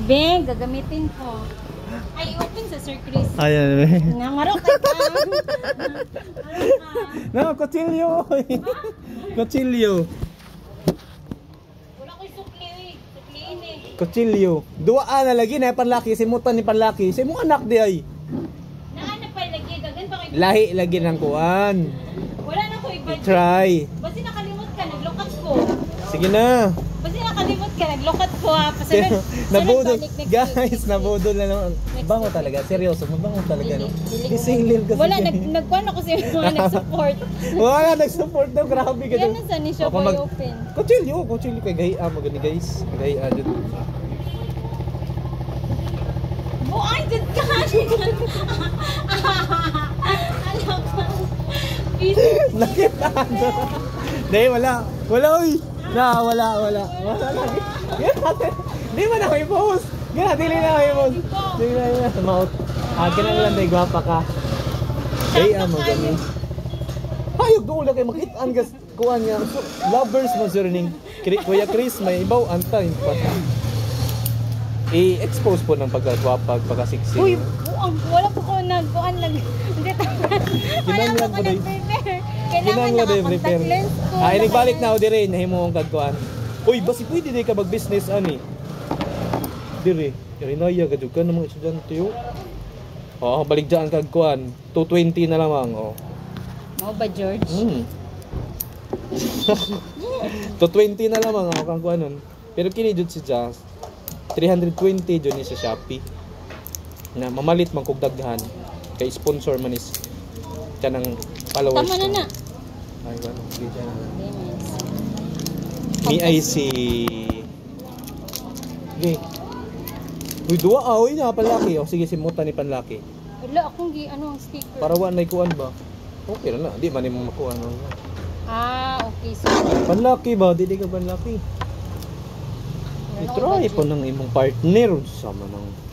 Beng, gagamitin ko. Ay, open sa Sir Chris. Ayan. Nangarok ka ka. No, kutsilyo. Kutsilyo. Wala ko'y sukli. Sukliin eh. Kutsilyo. Duwaan na lagi na panlaki. Simutan ni panlaki. Si mong anak di ay. Naana pa lagi. Dagan pa kayo. Lahi lagi ng kuan. Wala na ko iba. Try. Basta nakalimot ka, naglokat ko. Sige na. Basta nakalimot ka, naglokat ko ha. Pasunod. Nabudol. Guys, nabudol na naman. Bango talaga. Seryoso. Mabango talaga. No? Isingil kasi. Wala, nagkuhan ako sa mga nag-support. Wala, nag-support daw. Grabe ka Yan na sa ni siya boy open. Kutsilyo. Kutsilyo kay Gaya. Magani guys. Gaya dun. Buay, dyan ka. Alam ka. Nakita. Hindi, wala. Wala, uy. Wala. Hindi man ako i-post. Dili na ako i-post. Dili na sa mouth. Ganun lang day, gwapa ka. Gaya mo gani. Hayog doon lang kayo makitaan gas. Kuhan niya. So, lovers mo sir ning. Kuya Chris, may ibaw antay. I-expose po ng pagkagwapa, pagkasiksi. Uy, wala po ko nagkuhan lang. Hindi Kinanglan mo day. Kailangan naka-contact lens ko. Nagbalik na ako dire, nahimo kong kagkuhan. Uy, basi pwede di ka mag-business ani. Dire, rinaya ka ka ng mga estudyante yo. Balik dyan kagkuhan. 220 na lamang, Mo ba, George? 220 na lamang ako kagkuhan nun. Pero kini jud si Jazz. 320 jud ni sa Shopee. Na mamalit man kog daghan. Kay sponsor man is kanang followers. Tama na na. Ay, ba? Sige dyan. Ni ay si... Okay. Uy, duwa uy na, panlaki. Sige, simutan ni panlaki. Wala, akong ano ang sticker. Para wala na ikuan ba? Okay na. Di man mo makuha. Okay. So, panlaki ba? Di ka panlaki. I-try po ng imong partner. Sama ng...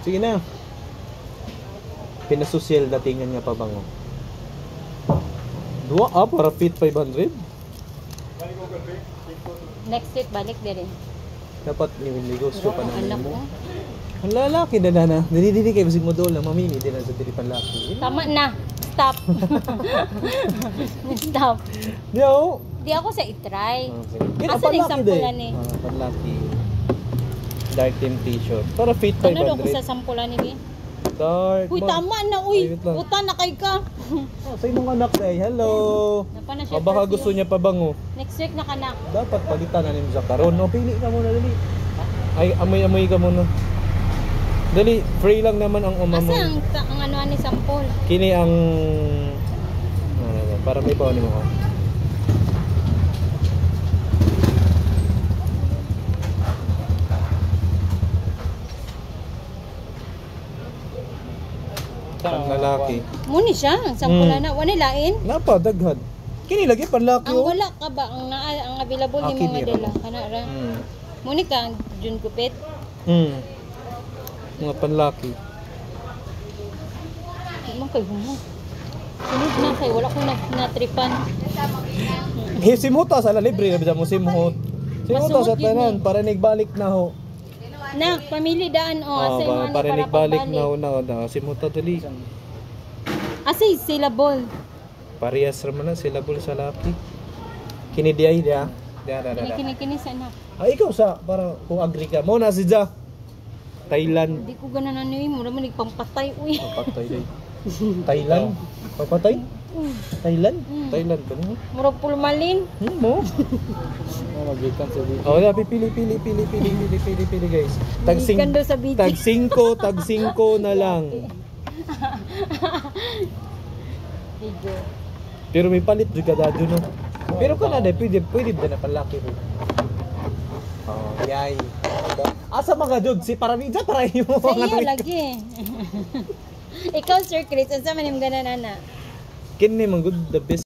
Sige na. Pinasocial datingan nga pa bango. Dua para fit 500. Next week balik din. Dapat negosyo pa naman Anak mo. ko. Ang lalaki na. Dili kay basig mo dol na mamili din na sa tiripan laki. Tama na. Stop. Stop. Yo. Di ako sa i-try. Okay. Asa yung sampulan eh? Panlaki. Dark team t-shirt. Para fit 500. Ano daw ko sa sampulan ni? Dark. Uy, tama na, uy. Uta na kay ka. Sa imong anak day. Hello. Napa na siya. Baka gusto niya pa bango. Next week na kanak. Dapat palitan na nimo sa karon. No, pili ka muna dali. Ay, amoy ka muna. Dali, free lang naman ang umamo. Asa ang ano ni sampol? Kini ang para may baon mo ko. Ang lalaki. Muni siya, ang sampulan na. Wala lain? Napa, daghan. Kini lagi panlaki. Ang wala ka ba? Ang available ni mga dela. Kana ra. Muni ka, ang June Kupit. Mga panlaki. Di man kay humo. Sunod na kay, wala ko natripan. Simuta sa libre na mo simuhot. Simuta sa tanan para nagbalik na ho. Na, pamili daan asa yung ano para nagbalik pagbalik. na simuta dali. Asay sila ball. Parehas raman na sila bul sa laki. Kini di ay dia. Kini sana. Ay ikaw sa para kung agree ka. Mo na si Ja. Thailand. Di ko ganan ano eh, mura man nagpampatay uy. Papatay day. Thailand. Papatay? Thailand? Thailand ba mo? Mura pulmalin. Mo. Magikan sa video. Oh, pili guys. Tag 5 na lang. Pero may palit juga dadyo no. Pero kana dai pwede din na palaki ro. Yay. Asa mga jud si para minsan para imo. Sa iyo lagi. Ikaw Sir Chris, asa man imong ganan ana? Kini man good the best